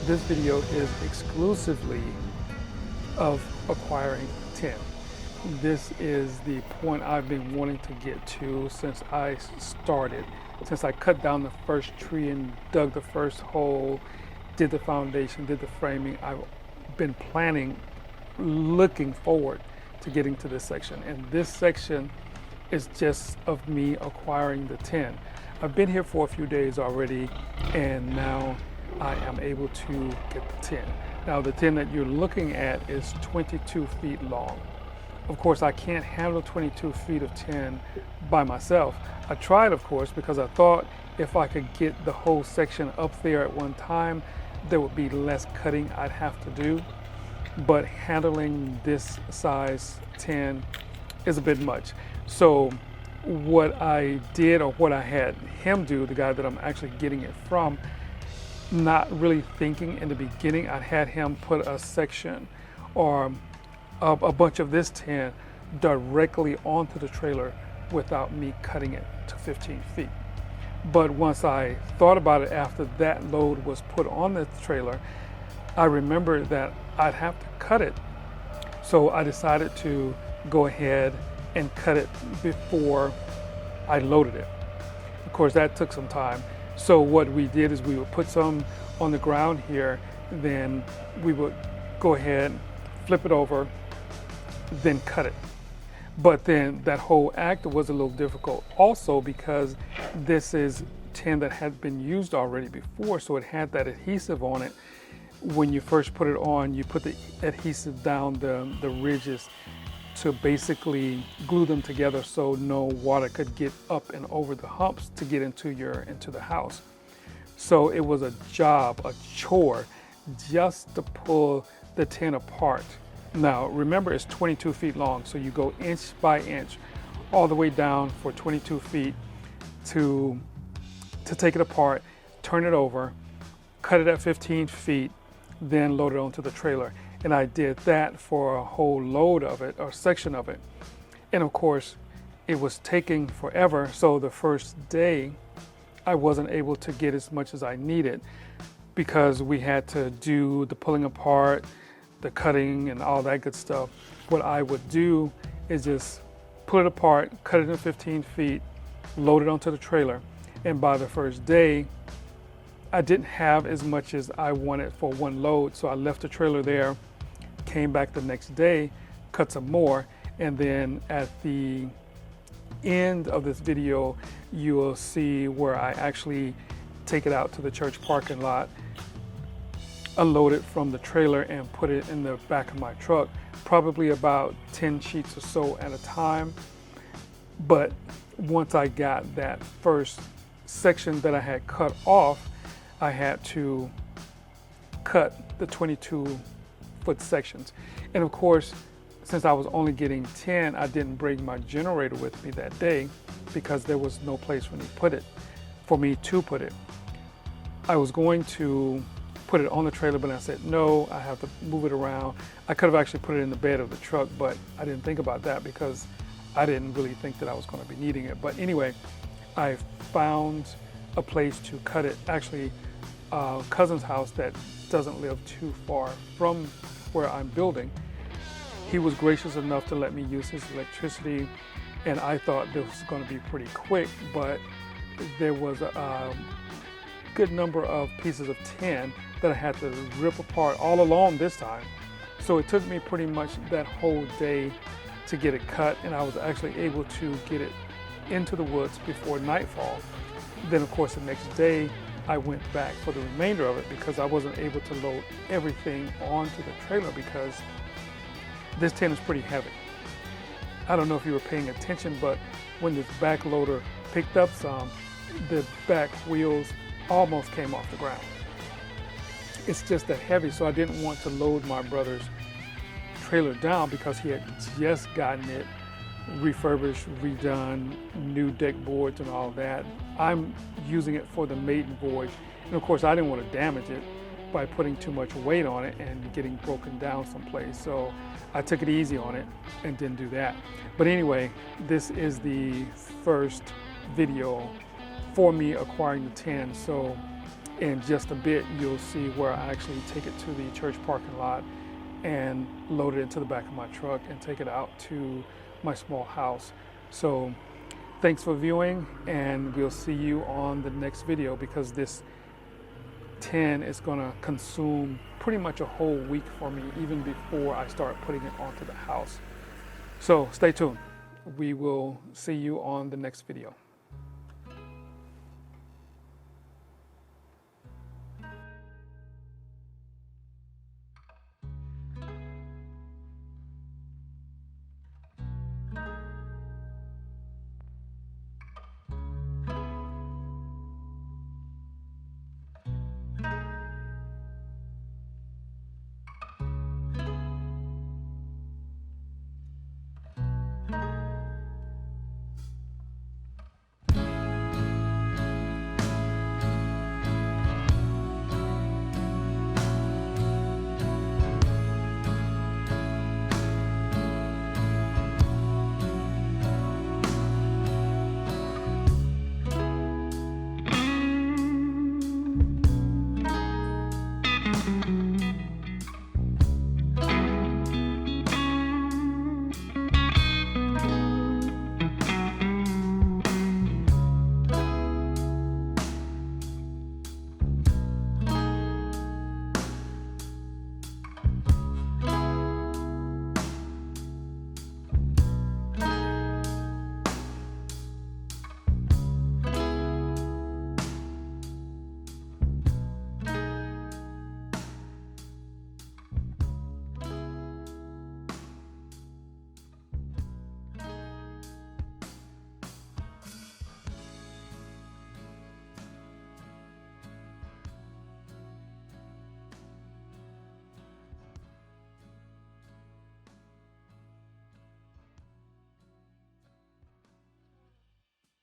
This video is exclusively of acquiring tin. This is the point I've been wanting to get to since I started, since I cut down the first tree and dug the first hole, did the foundation, did the framing. I've been planning, looking forward to getting to this section. And this section is just of me acquiring the tin. I've been here for a few days already, and now I am able to get the tin. Now the tin that you're looking at is 22 feet long. Of course, I can't handle 22 feet of tin by myself. I tried, of course, because I thought if I could get the whole section up there at one time, there would be less cutting I'd have to do. But handling this size tin is a bit much. So what I did, or what I had him do, the guy that I'm actually getting it from, not really thinking in the beginning, I had him put a section or a bunch of this tin directly onto the trailer without me cutting it to 15 feet. But once I thought about it after that load was put on the trailer, I remembered that I'd have to cut it. So I decided to go ahead and cut it before I loaded it. Of course, that took some time. So what we did is we would put some on the ground here, then we would go ahead, flip it over, then cut it. But then that whole act was a little difficult also because this is tin that had been used already before, so it had that adhesive on it. When you first put it on, you put the adhesive down the ridges to basically glue them together so no water could get up and over the humps to get into the house. So it was a job, a chore, just to pull the tin apart. Now remember, it's 22 feet long, so you go inch by inch all the way down for 22 feet to take it apart, turn it over, cut it at 15 feet, then load it onto the trailer. And I did that for a whole load of it, or section of it. And of course, it was taking forever. So the first day, I wasn't able to get as much as I needed because we had to do the pulling apart, the cutting, and all that good stuff. What I would do is just pull it apart, cut it in 15 feet, load it onto the trailer. And by the first day, I didn't have as much as I wanted for one load. So I left the trailer there, came back the next day, cut some more, and then at the end of this video, you will see where I actually take it out to the church parking lot, unload it from the trailer, and put it in the back of my truck, probably about 10 sheets or so at a time. But once I got that first section that I had cut off, I had to cut the 22-foot sections. And of course, since I was only getting 10, I didn't bring my generator with me that day because there was no place for me to put it. I was going to put it on the trailer, but I said, no, I have to move it around. I could have actually put it in the bed of the truck, but I didn't think about that because I didn't really think that I was going to be needing it. But anyway, I found a place to cut it. Actually, a cousin's house that doesn't live too far from where I'm building. He was gracious enough to let me use his electricity, and I thought this was going to be pretty quick, but there was a good number of pieces of tin that I had to rip apart all along this time. So it took me pretty much that whole day to get it cut, and I was actually able to get it into the woods before nightfall. Then of course the next day I went back for the remainder of it because I wasn't able to load everything onto the trailer because this tin is pretty heavy. I don't know if you were paying attention, but when this back loader picked up some, the back wheels almost came off the ground. It's just that heavy, so I didn't want to load my brother's trailer down because he had just gotten it refurbished, redone, new deck boards and all that. I'm using it for the maiden voyage, and of course I didn't want to damage it by putting too much weight on it and getting broken down someplace. So I took it easy on it and didn't do that. But anyway, this is the first video for me acquiring the tin. So in just a bit, you'll see where I actually take it to the church parking lot and load it into the back of my truck and take it out to my small house. So thanks for viewing, and we'll see you on the next video, because this tin is going to consume pretty much a whole week for me, even before I start putting it onto the house. So stay tuned. We will see you on the next video.